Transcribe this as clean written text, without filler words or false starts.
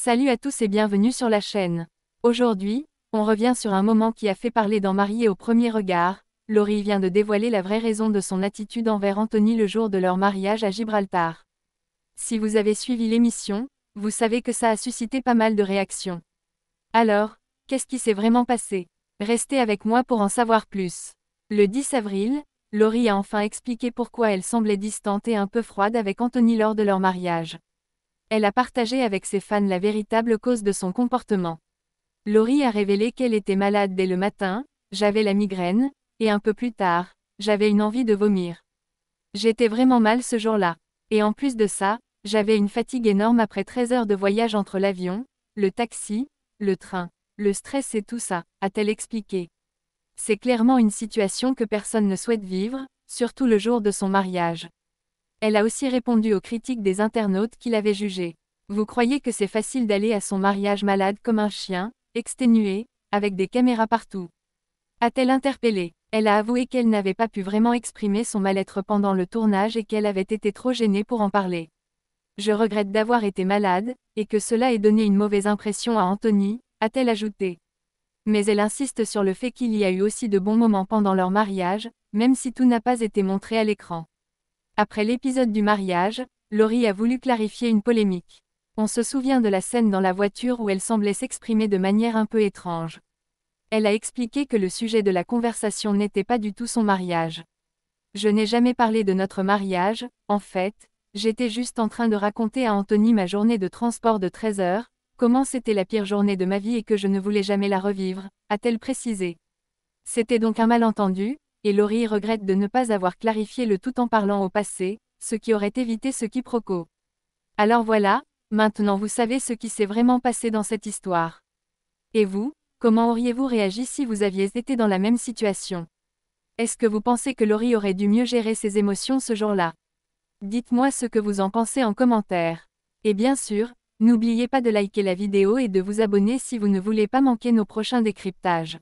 Salut à tous et bienvenue sur la chaîne. Aujourd'hui, on revient sur un moment qui a fait parler dans Mariés au premier regard. Laurie vient de dévoiler la vraie raison de son attitude envers Anthony le jour de leur mariage à Gibraltar. Si vous avez suivi l'émission, vous savez que ça a suscité pas mal de réactions. Alors, qu'est-ce qui s'est vraiment passé? Restez avec moi pour en savoir plus. Le 10 avril, Laurie a enfin expliqué pourquoi elle semblait distante et un peu froide avec Anthony lors de leur mariage. Elle a partagé avec ses fans la véritable cause de son comportement. Laurie a révélé qu'elle était malade dès le matin, j'avais la migraine, et un peu plus tard, j'avais une envie de vomir. J'étais vraiment mal ce jour-là. Et en plus de ça, j'avais une fatigue énorme après 13 heures de voyage entre l'avion, le taxi, le train, le stress et tout ça, a-t-elle expliqué. C'est clairement une situation que personne ne souhaite vivre, surtout le jour de son mariage. Elle a aussi répondu aux critiques des internautes qui l'avaient jugée. Vous croyez que c'est facile d'aller à son mariage malade comme un chien, exténué, avec des caméras partout? A-t-elle interpellé? Elle a avoué qu'elle n'avait pas pu vraiment exprimer son mal-être pendant le tournage et qu'elle avait été trop gênée pour en parler. Je regrette d'avoir été malade, et que cela ait donné une mauvaise impression à Anthony, a-t-elle ajouté. Mais elle insiste sur le fait qu'il y a eu aussi de bons moments pendant leur mariage, même si tout n'a pas été montré à l'écran. Après l'épisode du mariage, Laurie a voulu clarifier une polémique. On se souvient de la scène dans la voiture où elle semblait s'exprimer de manière un peu étrange. Elle a expliqué que le sujet de la conversation n'était pas du tout son mariage. Je n'ai jamais parlé de notre mariage, en fait, j'étais juste en train de raconter à Anthony ma journée de transport de 13 heures, comment c'était la pire journée de ma vie et que je ne voulais jamais la revivre, a-t-elle précisé. C'était donc un malentendu, et Laurie regrette de ne pas avoir clarifié le tout en parlant au passé, ce qui aurait évité ce quiproquo. Alors voilà, maintenant vous savez ce qui s'est vraiment passé dans cette histoire. Et vous, comment auriez-vous réagi si vous aviez été dans la même situation? Est-ce que vous pensez que Laurie aurait dû mieux gérer ses émotions ce jour-là? Dites-moi ce que vous en pensez en commentaire. Et bien sûr, n'oubliez pas de liker la vidéo et de vous abonner si vous ne voulez pas manquer nos prochains décryptages.